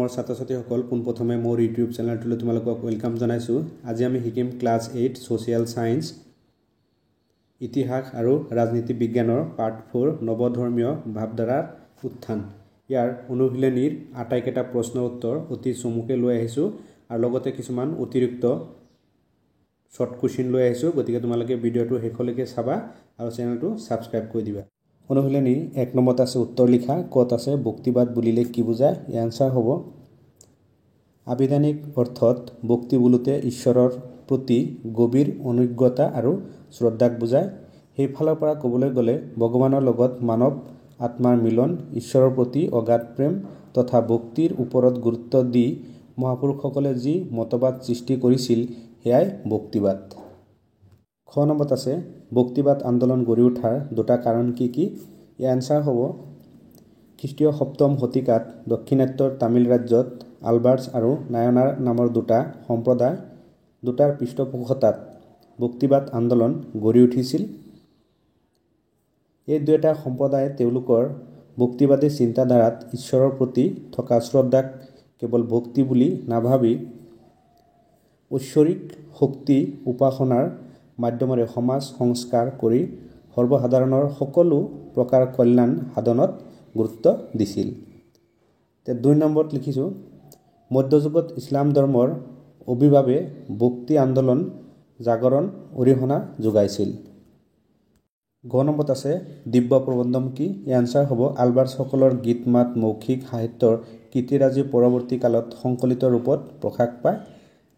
অসমৰ ছাত্ৰ ছাত্ৰীসকল পোনপ্ৰথমে মোৰ ইউটিউব চেনেলটোলৈ তোমালোকক ওয়েলকাম জনাইছোঁ। আজি আমি শিকিম ক্লাছ 8 সোশিয়াল সায়েন্স ইতিহাস আৰু ৰাজনীতি বিজ্ঞানৰ পাৰ্ট 4 নৱধৰ্মীয় ভাৱধাৰাৰ উত্থান। ইয়াৰ অনুশীলনীৰ আটাইকেইটা প্ৰশ্নৰ উত্তৰ অতি চমুকৈ লৈ আহিছোঁ আৰু লগতে কিছুমান অতিৰিক্ত শৰ্ট কুৱেশ্যন লৈ আহিছোঁ। গতিকে তোমালোকে ভিডিঅ'টো শেষলৈকে চাবা আৰু চেনেলটো সাবস্ক্ৰাইব কৰি দিবা। অনুশীলনী 1 নম্বৰত আছে উত্তৰ লিখা। ক'ত আছে ভক্তিবাদ বুলিলে কি বুজায়? ইয়াৰ আনসাৰ হ'ব আবিধানিক অৰ্থত ভক্তি বুলোতে ঈশ্বৰৰ প্ৰতি গভীৰ অনুজ্ঞতা আৰু শ্ৰদ্ধাক বুজায়। সেইফালৰ পৰা ক'বলৈ গ'লে ভগৱানৰ লগত মানৱ আত্মাৰ মিলন, ঈশ্বৰৰ প্ৰতি অগাধ প্ৰেম তথা ভক্তিৰ ওপৰত গুৰুত্ব দি মহাপুৰুষসকলে যি মতবাদ সৃষ্টি কৰিছিল সেয়াই ভক্তিবাদ। খ নম্বৰত আছে ভক্তিবাদ আন্দোলন গঢ়ি উঠাৰ দুটা কাৰণ কি কি? ইয়াৰ আনসাৰ হ'ব খ্ৰীষ্টীয় 7ম শতিকাত দক্ষিণাত্যৰ তামিল ৰাজ্যত আলবাৰ্টছ আৰু নায়ানাৰ নামৰ দুটা সম্প্ৰদায় দুটাৰ পৃষ্ঠপোষকতাত ভক্তিবাদ আন্দোলন গঢ়ি উঠিছিল। এই দুটা সম্প্ৰদায়ে তেওঁলোকৰ ভক্তিবাদী চিন্তাধাৰাত ঈশ্বৰৰ প্ৰতি থকা শ্ৰদ্ধাক কেৱল ভক্তি বুলি নাভাবি ঐশ্বৰিক শক্তি উপাসনাৰ মাধ্যমেৰে সমাজ সংস্কাৰ কৰি সৰ্বসাধাৰণৰ সকলো প্ৰকাৰ কল্যাণ সাধনত গুৰুত্ব দিছিল। 2 নম্বৰত লিখিছোঁ মধ্যযুগত ইছলাম ধৰ্মৰ আবিৰ্ভাৱে ভক্তি আন্দোলন জাগৰণ অৰিহণা যোগাইছিল। গ নম্বৰত আছে দিব্য প্ৰবন্ধম কি? ইয়াৰ আনসাৰ হ'ব আলবাৰ্টসকলৰ গীত মাত মৌখিক সাহিত্যৰ কীৰ্তিৰাজি পৰৱৰ্তী কালত সংকলিত ৰূপত প্ৰকাশ পায়।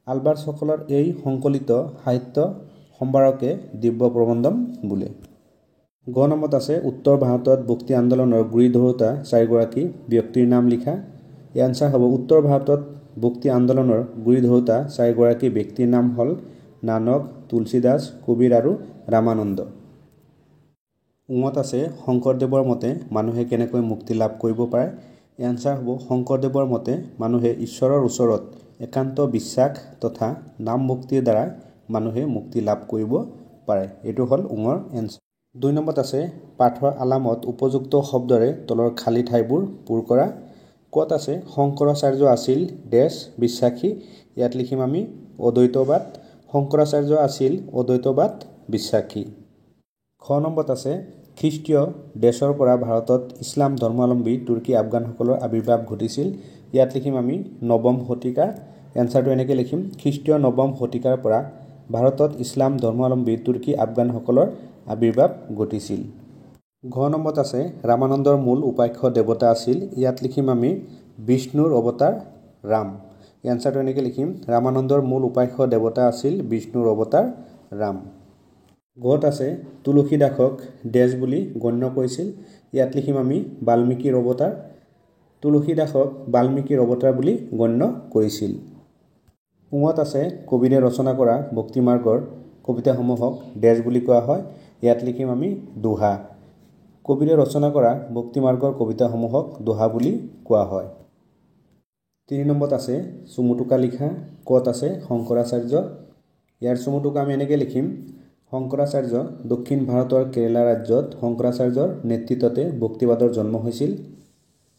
আলবাৰ্টসকলৰ এই সংকলিত সাহিত্য সম্ভাৰকে দিব্য প্ৰবন্ধম বোলে। গ নম্বৰত আছে উত্তৰ ভাৰতত ভক্তি আন্দোলনৰ গুৰি ধৰোঁতা 4গৰাকী ব্যক্তিৰ নাম লিখা। ইয়াৰ আনসাৰ হ'ব উত্তৰ ভাৰতত ভক্তি আন্দোলনৰ গুৰি ধৰোঁতা 4গৰাকী ব্যক্তিৰ নাম হ'ল নানক, তুলসীদাস, কবিৰ আৰু ৰামানন্দ। উঙত আছে শংকৰদেৱৰ মতে মানুহে কেনেকৈ মুক্তি লাভ কৰিব পাৰে? ইয়াৰ আনসাৰ হ'ব শংকৰদেৱৰ মতে মানুহে ঈশ্বৰৰ ওচৰত একান্ত বিশ্বাস তথা নাম ভক্তিৰ দ্বাৰা মানুহে মুক্তি লাভ কৰিব পাৰে। এইটো হ'ল উঙৰ এনচাৰ। 2 নম্বৰত আছে পাঠৰ আলামত উপযুক্ত শব্দৰে তলৰ খালী ঠাইবোৰ পূৰ কৰা। ক'ত আছে শংকৰাচাৰ্য আছিল ডেছ বিশ্বাসী? ইয়াত লিখিম আমি অদ্বৈতবাদ। শংকৰাচাৰ্য আছিল অদ্বৈতবাদ বিশ্বাসী। খ নম্বৰত আছে খ্ৰীষ্টীয় দেশৰ পৰা ভাৰতত ইছলাম ধৰ্মাৱলম্বী তুৰ্কী আফগানসকলৰ আবিৰ্ভাৱ ঘটিছিল। ইয়াত লিখিম আমি 9ম শতিকা। এনচাৰটো এনেকৈ লিখিম খ্ৰীষ্টীয় 9ম শতিকাৰ পৰা ভাৰতত ইছলাম ধৰ্মাৱলম্বী তুৰ্কী আফগানসকলৰ আবিৰ্ভাৱ ঘটিছিল। ঘ নম্বৰত আছে ৰামানন্দৰ মূল উপাস্য দেৱতা আছিল। ইয়াত লিখিম আমি বিষ্ণুৰ অৱতাৰ ৰাম। এনচাৰটো এনেকৈ লিখিম ৰামানন্দৰ মূল উপাস্য দেৱতা আছিল বিষ্ণুৰ অৱতাৰ ৰাম। ঘত আছে তুলসীদাসক ডেছ বুলি গণ্য কৰিছিল। ইয়াত লিখিম আমি বাল্মীকিৰ অৱতাৰ। তুলসীদাসক বাল্মীকিৰ অৱতাৰ বুলি গণ্য কৰিছিল। উঙত আছে কবিৰে ৰচনা কৰা ভক্তি মাৰ্গৰ কবিতাসমূহক ডেছ বুলি কোৱা হয়। ইয়াত লিখিম আমি দোহা। কবিৰে ৰচনা কৰা ভক্তি মাৰ্গৰ কবিতাসমূহক দোহা বুলি কোৱা হয়। 3 নম্বৰত আছে চমুটোকা লিখা। ক'ত আছে শংকৰাচাৰ্য? ইয়াৰ চমুটোকা আমি এনেকৈ লিখিম শংকৰাচাৰ্য দক্ষিণ ভাৰতৰ কেৰেলা ৰাজ্যত শংকৰাচাৰ্যৰ নেতৃত্বতে ভক্তিবাদৰ জন্ম হৈছিল।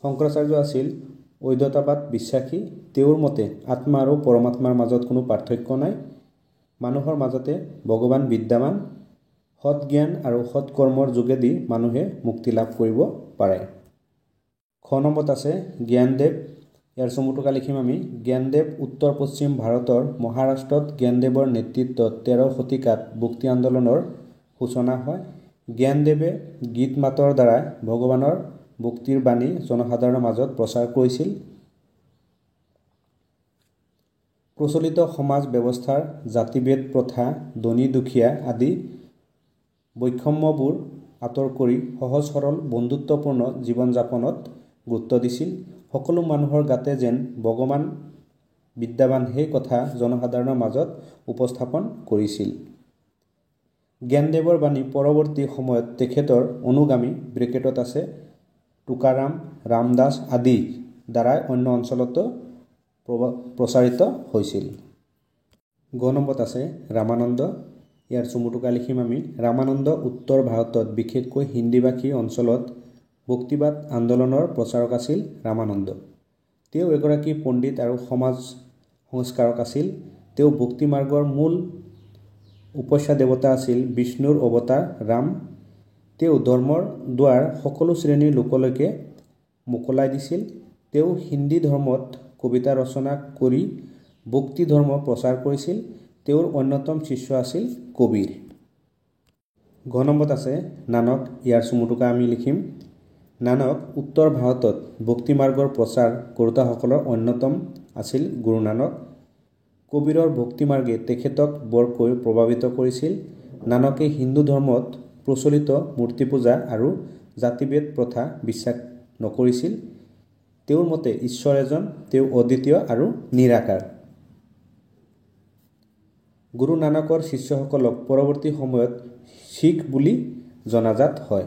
শংকৰাচাৰ্য আছিল অদ্বৈতবাদ বিশ্বাসী। তেওঁৰ মতে আত্মা আৰু পৰমাত্মাৰ মাজত কোনো পাৰ্থক্য নাই। মানুহৰ মাজতে ভগৱান বিদ্যমান। সৎ জ্ঞান আৰু সৎ কৰ্মৰ যোগেদি মানুহে মুক্তি লাভ কৰিব পাৰে। খ নম্বৰত আছে জ্ঞানদেৱ। ইয়াৰ চমুটোকা লিখিম আমি জ্ঞানদেৱ উত্তৰ পশ্চিম ভাৰতৰ মহাৰাষ্ট্ৰত জ্ঞানদেৱৰ নেতৃত্বত 13 শতিকাত ভক্তি আন্দোলনৰ সূচনা হয়। জ্ঞানদেৱে গীত মাতৰ দ্বাৰা ভগৱানৰ ভক্তিৰ বাণী জনসাধাৰণৰ মাজত প্ৰচাৰ কৰিছিল। প্ৰচলিত সমাজ ব্যৱস্থাৰ জাতিভেদ প্ৰথা ধনী দুখীয়া আদি বৈষম্যবোৰ আঁতৰ কৰি সহজ সৰল বন্ধুত্বপূৰ্ণ জীৱন যাপনত গুৰুত্ব দিছিল। সকলো মানুহৰ গাতে যেন ভগৱান বিদ্যমান সেই কথা জনসাধাৰণৰ মাজত উপস্থাপন কৰিছিল। জ্ঞানদেৱৰ বাণী পৰৱৰ্তী সময়ত তেখেতৰ অনুগামী ব্ৰেকেটত আছে টুকাৰাম, ৰামদাস আদি দ্বাৰাই অন্য অঞ্চলতো প্ৰচাৰিত হৈছিল। গ নম্বৰত আছে ৰামানন্দ। ইয়াৰ চমুটোকা লিখিম আমি ৰামানন্দ উত্তৰ ভাৰতত বিশেষকৈ হিন্দীভাষী অঞ্চলত ভক্তিবাদ আন্দোলনৰ প্ৰচাৰক আছিল ৰামানন্দ। তেওঁ এগৰাকী পণ্ডিত আৰু সমাজ সংস্কাৰক আছিল। তেওঁ ভক্তি মাৰ্গৰ মূল উপাস্য দেৱতা আছিল বিষ্ণুৰ অৱতাৰ ৰাম। তেওঁ ধৰ্মৰ দুৱাৰ সকলো শ্ৰেণীৰ লোকলৈকে মোকলাই দিছিল। তেওঁ হিন্দী ধৰ্মত কবিতা ৰচনা কৰি ভক্তি ধৰ্ম প্ৰচাৰ কৰিছিল। তেওঁৰ অন্যতম শিষ্য আছিল কবিৰ। ঘ নম্বৰত আছে নানক। ইয়াৰ চমুটোকা আমি লিখিম। নানক উত্তৰ ভাৰতত ভক্তি মাৰ্গৰ প্ৰচাৰ কৰোঁতাসকলৰ অন্যতম আছিল গুৰু নানক। কবিৰৰ ভক্তি মাৰ্গে তেখেতক বৰকৈ প্ৰভাৱিত কৰিছিল। নানকে হিন্দু ধৰ্মত প্ৰচলিত মূৰ্তি পূজা আৰু জাতিভেদ প্ৰথা বিশ্বাস নকৰিছিল। তেওঁৰ মতে ঈশ্বৰ এজন, তেওঁ অদ্বিতীয় আৰু নিৰাকাৰ। গুৰু নানকৰ শিষ্যসকলক পৰৱৰ্তী সময়ত শিখ বুলি জনাজাত হয়।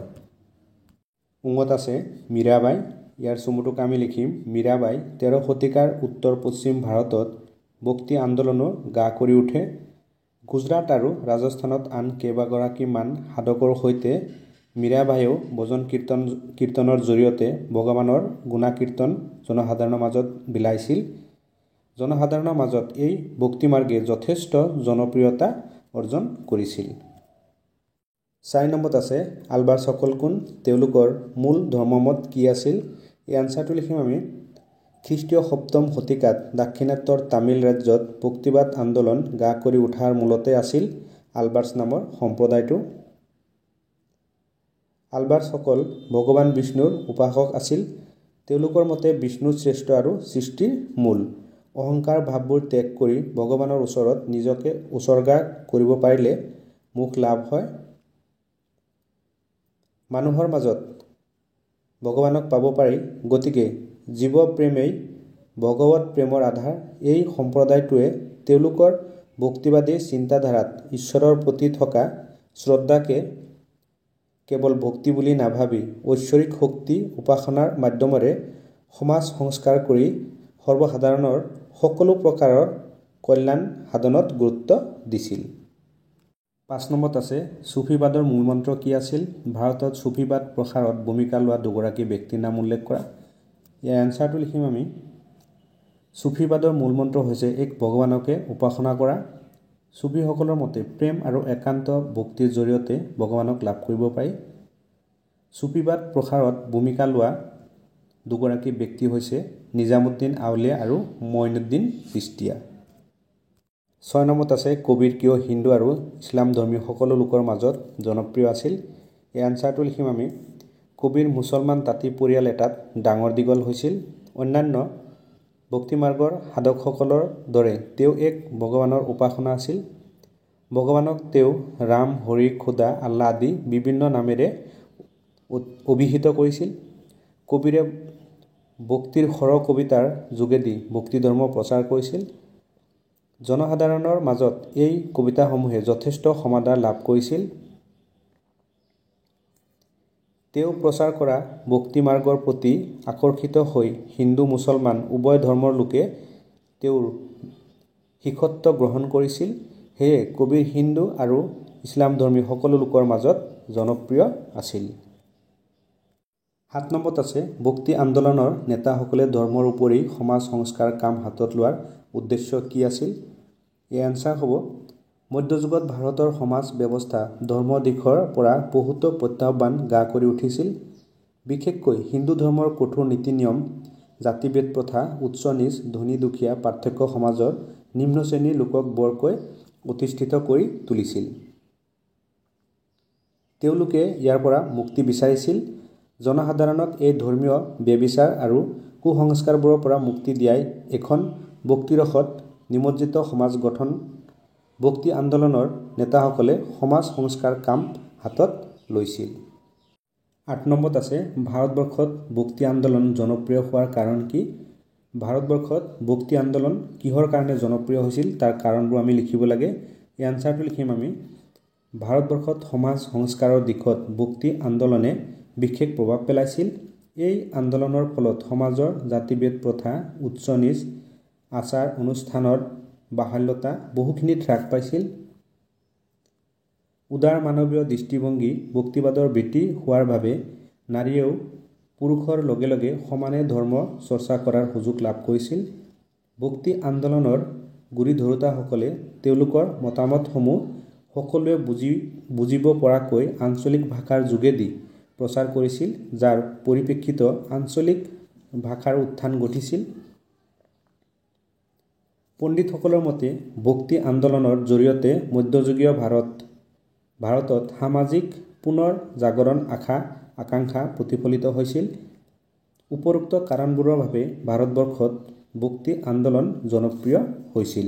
ঙত আছে মীৰাবাই। ইয়াৰ চমুটোকা আমি লিখিম। মীৰাবাই 13 শতিকাৰ উত্তৰ পশ্চিম ভাৰতত ভক্তি আন্দোলনো গা কৰি উঠে। গুজৰাট আৰু ৰাজস্থানত আন কেইবাগৰাকীমান সাধকৰ সৈতে মীৰাবাইয়েও ভজন কীৰ্তনৰ জৰিয়তে ভগৱানৰ গুণাকীৰ্তন জনসাধাৰণৰ মাজত বিলাইছিল। জনসাধাৰণৰ মাজত এই ভক্তিমাৰ্গে যথেষ্ট জনপ্ৰিয়তা অৰ্জন কৰিছিল। 4 নম্বৰত আছে আলবাৰ্চসকল কোন? তেওঁলোকৰ মূল ধৰ্মমত কি আছিল? এই আনচাৰটো লিখিম আমি। খ্ৰীষ্টীয় 7ম শতিকাত দাক্ষিণাত্যৰ তামিল ৰাজ্যত ভক্তিবাদ আন্দোলন গা কৰি উঠাৰ মূলতে আছিল আলবাৰ্চ নামৰ সম্প্ৰদায়টো। আলবাৰ্চসকল ভগৱান বিষ্ণুৰ উপাসক আছিল। তেওঁলোকৰ মতে বিষ্ণু শ্ৰেষ্ঠ আৰু সৃষ্টিৰ মূল। অহংকাৰ ভাৱবোৰ ত্যাগ কৰি ভগৱানৰ ওচৰত নিজকে উচৰ্গা কৰিব পাৰিলে মোক্ষ লাভ হয়। মানুহৰ মাজত ভগৱানক পাব পাৰি। গতিকে জীৱ প্ৰেমেই ভগৱত প্ৰেমৰ আধাৰ। এই সম্প্ৰদায়টোৱে তেওঁলোকৰ ভক্তিবাদী চিন্তাধাৰাত ঈশ্বৰৰ প্ৰতি থকা শ্ৰদ্ধাকে কেৱল ভক্তি বুলি নাভাবি ঐশ্বৰিক শক্তি উপাসনাৰ মাধ্যমেৰে সমাজ সংস্কাৰ কৰি সৰ্বসাধাৰণৰ সকলো প্ৰকাৰৰ কল্যাণ সাধনত গুৰুত্ব দিছিল। 5 নম্বৰত আছে চুফীবাদৰ মূলমন্ত্ৰ কি আছিল? ভাৰতত চুফীবাদ প্ৰসাৰত ভূমিকা লোৱা দুগৰাকী ব্যক্তিৰ নাম উল্লেখ কৰা। ইয়াৰ এনচাৰটো লিখিম আমি। চুফীবাদৰ মূলমন্ত্ৰ হৈছে এক ভগৱানকে উপাসনা কৰা। চুফীসকলৰ মতে প্ৰেম আৰু একান্ত ভক্তিৰ জৰিয়তে ভগৱানক লাভ কৰিব পাৰি। চুফীবাদ প্ৰসাৰত ভূমিকা লোৱা দুগৰাকী ব্যক্তি হৈছে নিজামুদ্দিন আউলিয়া আৰু মঈনুদ্দিন চিস্তিয়া। 6 নম্বৰত আছে কবিৰ কিয় হিন্দু আৰু ইছলাম ধৰ্মী সকলো লোকৰ মাজত জনপ্ৰিয় আছিল? এই আনচাৰটো লিখিম আমি। কবিৰ মুছলমান তাঁতী পৰিয়াল এটাত ডাঙৰ দীঘল হৈছিল। অন্যান্য ভক্তিমাৰ্গৰ সাধকসকলৰ দৰে তেওঁ এক ভগৱানৰ উপাসনা আছিল। ভগৱানক তেওঁ ৰাম, হৰি, খোদা, আল্লাহ আদি বিভিন্ন নামেৰে অভিহিত কৰিছিল। কবিৰে ভক্তিৰ সৰহ কবিতাৰ যোগেদি ভক্তি ধৰ্ম প্ৰচাৰ কৰিছিল। জনসাধাৰণৰ মাজত এই কবিতাসমূহে যথেষ্ট সমাদৰ লাভ কৰিছিল। তেওঁ প্ৰচাৰ কৰা ভক্তি মাৰ্গৰ প্ৰতি আকৰ্ষিত হৈ হিন্দু মুছলমান উভয় ধৰ্মৰ লোকে তেওঁৰ শিষ্যত্ব গ্ৰহণ কৰিছিল। সেয়ে কবিৰ হিন্দু আৰু ইছলাম ধৰ্মী সকলো লোকৰ মাজত জনপ্ৰিয় আছিল। 7 নম্বৰত আছে ভক্তি আন্দোলনৰ নেতাসকলে ধৰ্মৰ উপৰি সমাজ সংস্কাৰ কাম হাতত লোৱাৰ উদ্দেশ্য কি আছিল? এই এনচাৰ হ'ব মধ্যযুগত ভাৰতৰ সমাজ ব্যৱস্থা ধৰ্মৰ দিশৰ পৰা বহুতো প্ৰত্যাহ্বান গা কৰি উঠিছিল। বিশেষকৈ হিন্দু ধৰ্মৰ কঠোৰ নীতি নিয়ম, জাতিভেদ প্ৰথা, উচ্চ নীচ, ধনী দুখীয়া পাৰ্থক্য সমাজৰ নিম্ন শ্ৰেণীৰ লোকক বৰকৈ অধিষ্ঠিত কৰি তুলিছিল। তেওঁলোকে ইয়াৰ পৰা মুক্তি বিচাৰিছিল। জনসাধাৰণক এই ধৰ্মীয় ব্যভিচাৰ আৰু কুসংস্কাৰবোৰৰ পৰা মুক্তি দিয়াই এখন ভক্তিৰসত নিমজ্জিত সমাজ গঠন। ভক্তি আন্দোলনৰ নেতাসকলে সমাজ সংস্কাৰ কাম হাতত লৈছিল। 8 নম্বৰত আছে ভাৰতবৰ্ষত ভক্তি আন্দোলন জনপ্ৰিয় হোৱাৰ কাৰণ কি? ভাৰতবৰ্ষত ভক্তি আন্দোলন কিহৰ কাৰণে জনপ্ৰিয় হৈছিল তাৰ কাৰণবোৰ আমি লিখিব লাগে। এই আনচাৰটো লিখিম আমি। ভাৰতবৰ্ষত সমাজ সংস্কাৰৰ দিশত ভক্তি আন্দোলনে বিশেষ প্ৰভাৱ পেলাইছিল। এই আন্দোলনৰ ফলত সমাজৰ জাতিভেদ প্ৰথা, উচ্চ নীচ, আচাৰ অনুষ্ঠানৰ বাহুল্যতা বহুখিনিত হ্ৰাস পাইছিল। উদাৰ মানৱীয় দৃষ্টিভংগী ভক্তিবাদৰ বৃত্তি হোৱাৰ বাবে নাৰীয়েও পুৰুষৰ লগে লগে সমানে ধৰ্ম চৰ্চা কৰাৰ সুযোগ লাভ কৰিছিল। ভক্তি আন্দোলনৰ গুৰি ধৰোঁতাসকলে তেওঁলোকৰ মতামতসমূহ সকলোৱে বুজিব পৰাকৈ আঞ্চলিক ভাষাৰ যোগেদি প্ৰচাৰ কৰিছিল, যাৰ পৰিপ্ৰেক্ষিতত আঞ্চলিক ভাষাৰ উত্থান ঘটিছিল। পণ্ডিতসকলৰ মতে ভক্তি আন্দোলনৰ জৰিয়তে মধ্যযুগীয় ভাৰতত সামাজিক পুনৰ জাগৰণ আকাংক্ষা প্ৰতিফলিত হৈছিল। উপৰোক্ত কাৰণবোৰৰ বাবে ভাৰতবৰ্ষত ভক্তি আন্দোলন জনপ্ৰিয় হৈছিল।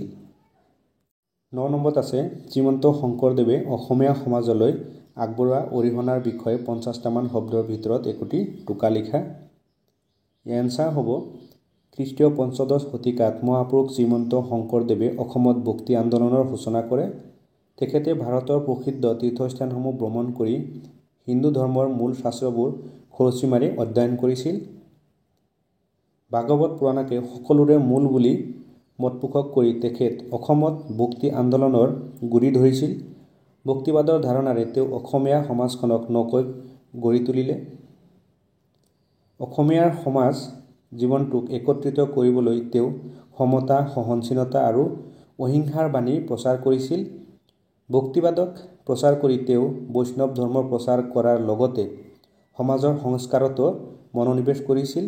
৯ নম্বৰত আছে শ্ৰীমন্ত শংকৰদেৱে অসমীয়া সমাজলৈ আগবঢ়োৱা অৰিহণাৰ বিষয়ে 50টামান শব্দৰ ভিতৰত একোটি টোকা লিখা। এনচাৰ হ'ব খ্ৰীষ্টীয় পঞ্চদশ শতিকাত মহাপুৰুষ শ্ৰীমন্ত শংকৰদেৱে অসমত ভক্তি আন্দোলনৰ সূচনা কৰে। তেখেতে ভাৰতৰ প্ৰসিদ্ধ তীৰ্থস্থানসমূহ ভ্ৰমণ কৰি হিন্দু ধৰ্মৰ মূল শাস্ত্ৰবোৰ খৰচি মাৰি অধ্যয়ন কৰিছিল। ভাগৱত পুৰাণকে সকলোৰে মূল বুলি মতপোষক কৰি তেখেত অসমত ভক্তি আন্দোলনৰ গুৰি ধৰিছিল। ভক্তিবাদৰ ধাৰণাৰে তেওঁ অসমীয়া সমাজখনক নকৈ গঢ়ি তুলিলে। অসমীয়াৰ সমাজ জীৱনটোক একত্ৰিত কৰিবলৈ তেওঁ সমতা, সহনশীলতা আৰু অহিংসাৰ বাণী প্ৰচাৰ কৰিছিল। ভক্তিবাদক প্ৰচাৰ কৰি তেওঁ বৈষ্ণৱ ধৰ্ম প্ৰচাৰ কৰাৰ লগতে সমাজৰ সংস্কাৰতো মনোনিৱেশ কৰিছিল।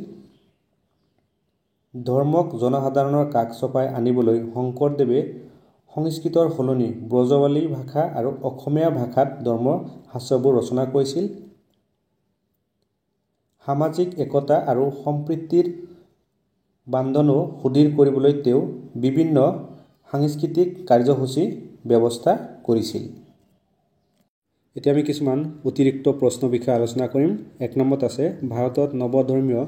ধৰ্মক জনসাধাৰণৰ কাষ চপাই আনিবলৈ শংকৰদেৱে সংস্কৃতৰ সলনি ব্ৰজৱলী ভাষা আৰু অসমীয়া ভাষাত ধৰ্মশাস্ত্ৰবোৰ ৰচনা কৰিছিল। সামাজিক একতা আৰু সম্প্ৰীতিৰ বান্ধনো সুদৃঢ় কৰিবলৈ তেওঁ বিভিন্ন সাংস্কৃতিক কাৰ্যসূচী ব্যৱস্থা কৰিছিল। এতিয়া আমি কিছুমান অতিৰিক্ত প্ৰশ্নৰ বিষয়ে আলোচনা কৰিম। ১ নম্বৰত আছে ভাৰতত নৱধৰ্মীয়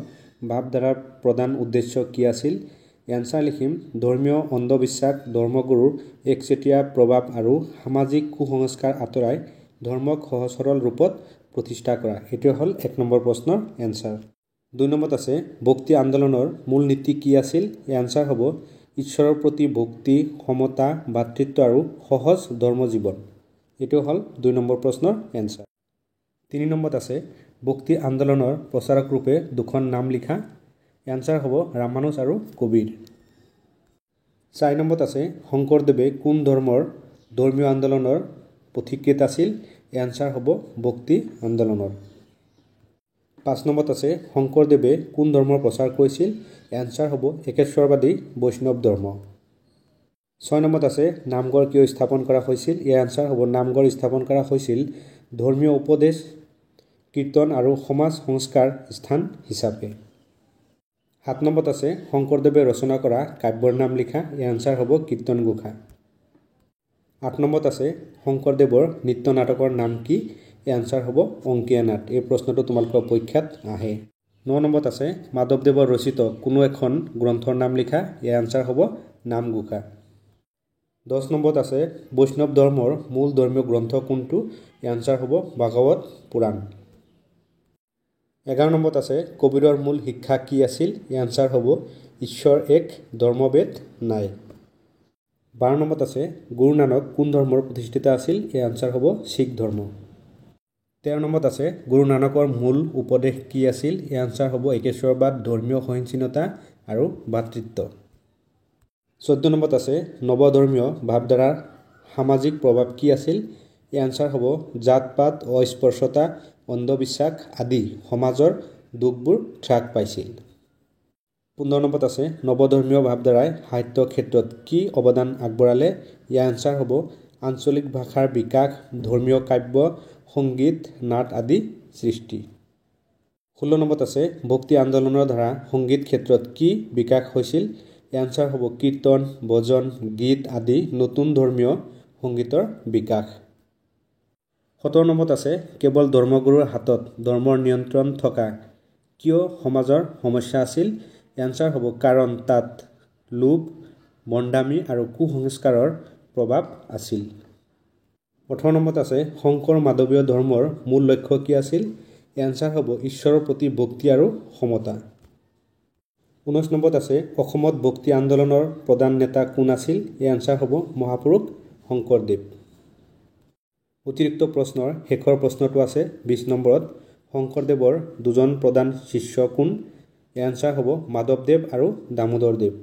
ভাৱধাৰাৰ প্ৰধান উদ্দেশ্য কি আছিল? এনচাৰ লিখিম ধৰ্মীয় অন্ধবিশ্বাস, ধৰ্মগুৰুৰ একচেটিয়া প্ৰভাৱ আৰু সামাজিক কুসংস্কাৰ আঁতৰাই ধৰ্মক সহজ সৰল ৰূপত প্ৰতিষ্ঠা কৰা। এইটোৱে হ'ল ১ নম্বৰ প্ৰশ্নৰ এনচাৰ। ২ নম্বৰত আছে ভক্তি আন্দোলনৰ মূল নীতি কি আছিল? এনচাৰ হ'ব ঈশ্বৰৰ প্ৰতি ভক্তি, সমতা, ভাতৃত্ব আৰু সহজ ধৰ্ম জীৱন। এইটো হ'ল ২ নম্বৰ প্ৰশ্নৰ এনচাৰ। ৩ নম্বৰত আছে ভক্তি আন্দোলনৰ প্ৰচাৰক ৰূপে দুখন নাম লিখা। এনচাৰ হ'ব ৰামানুজ আৰু কবিৰ। ৪ নম্বৰত আছে শংকৰদেৱে কোন ধৰ্মীয় আন্দোলনৰ পথিকৃৎ আছিল? এনচাৰ হ'ব ভক্তি আন্দোলনৰ। ৫ নম্বৰত আছে শংকৰদেৱে কোন ধৰ্মৰ প্ৰচাৰ কৰিছিল? এনচাৰ হ'ব একেশ্বৰবাদী বৈষ্ণৱ ধৰ্ম। ৬ নম্বৰত আছে নামঘৰ কিয় স্থাপন কৰা হৈছিল? ইয়াৰ এনচাৰ হ'ব নামঘৰ স্থাপন কৰা হৈছিল ধৰ্মীয় উপদেশ, কীৰ্তন আৰু সমাজ সংস্কাৰ স্থান হিচাপে। ৭ নম্বৰত আছে শংকৰদেৱে ৰচনা কৰা কাব্যৰ নাম লিখা। ইয়াৰ এনচাৰ হ'ব কীৰ্তন ঘোষা। ৮ নম্বৰত আছে শংকৰদেৱৰ নৃত্য নাটকৰ নাম কি? এনচাৰ হ'ব অংকীয়া নাট। এই প্ৰশ্নটো তোমালোকৰ পৰীক্ষাত আহে। ৯ নম্বৰত আছে মাধৱদেৱৰ ৰচিত কোনো এখন গ্ৰন্থৰ নাম লিখা। ইয়াৰ এনচাৰ হ'ব নামঘোষা। ১০ নম্বৰত আছে বৈষ্ণৱ ধৰ্মৰ মূল ধৰ্মীয় গ্ৰন্থ কোনটো? এনচাৰ হ'ব ভাগৱত পুৰাণ। ১১ নম্বৰত আছে কবিৰৰ মূল শিক্ষা কি আছিল? এনচাৰ হ'ব ঈশ্বৰ এক, ধৰ্মভেদ নাই। ১২ নম্বৰত আছে গুৰু নানক কোন ধৰ্মৰ প্ৰতিষ্ঠাতা আছিল? ইয়াৰ এনচাৰ হ'ব শিখ ধৰ্ম। ১৩ নম্বৰত আছে গুৰু নানকৰ মূল উপদেশ কি আছিল? ইয়াৰ এনচাৰ হ'ব একেশ্বৰবাদ, ধৰ্মীয় সহিষ্ণুতা আৰু ভাতৃত্ব। ১৪ নম্বৰত আছে নৱধৰ্মীয় ভাৱধাৰাৰ সামাজিক প্ৰভাৱ কি আছিল? ইয়াৰ এনচাৰ হ'ব জাত-পাত, অস্পৃশ্যতা, অন্ধবিশ্বাস আদি সমাজৰ দুখবোৰ হ্ৰাস পাইছিল। ১৫ নম্বৰত আছে নৱধৰ্মীয় ভাৱধাৰাই সাহিত্য ক্ষেত্ৰত কি অৱদান আগবঢ়ালে? ইয়াৰ এনচাৰ হ'ব আঞ্চলিক ভাষাৰ বিকাশ, ধৰ্মীয় কাব্য, সংগীত, নাট আদি সৃষ্টি। ১৬ নম্বৰত আছে ভক্তি আন্দোলনৰ দ্বাৰা সংগীত ক্ষেত্ৰত কি বিকাশ হৈছিল? ইয়াৰ এনচাৰ হ'ব কীৰ্তন, ভজন, গীত আদি নতুন ধৰ্মীয় সংগীতৰ বিকাশ। ১৭ নম্বৰত আছে কেৱল ধৰ্মগুৰুৰ হাতত ধৰ্মৰ নিয়ন্ত্ৰণ থকা কিয় সমাজৰ সমস্যা আছিল? এনচাৰ হ'ব কাৰণ তাত লোভ, ভণ্ডামি আৰু কুসংস্কাৰৰ প্ৰভাৱ আছিল। ১৮ নম্বৰত আছে শংকৰ মাধৱীয় ধৰ্মৰ মূল লক্ষ্য কি আছিল? এনচাৰ হ'ব ঈশ্বৰৰ প্ৰতি ভক্তি আৰু সমতা। ১৯ নম্বৰত আছে অসমত ভক্তি আন্দোলনৰ প্ৰধান নেতা কোন আছিল? এই এনচাৰ হ'ব মহাপুৰুষ শংকৰদেৱ। অতিৰিক্ত প্ৰশ্নৰ শেষৰ প্ৰশ্নটো আছে ২০ নম্বৰত শংকৰদেৱৰ দুজন প্ৰধান শিষ্য কোন? এনসাৰ হ'ব মাধৱদেৱ আৰু দামোদৰদেৱ।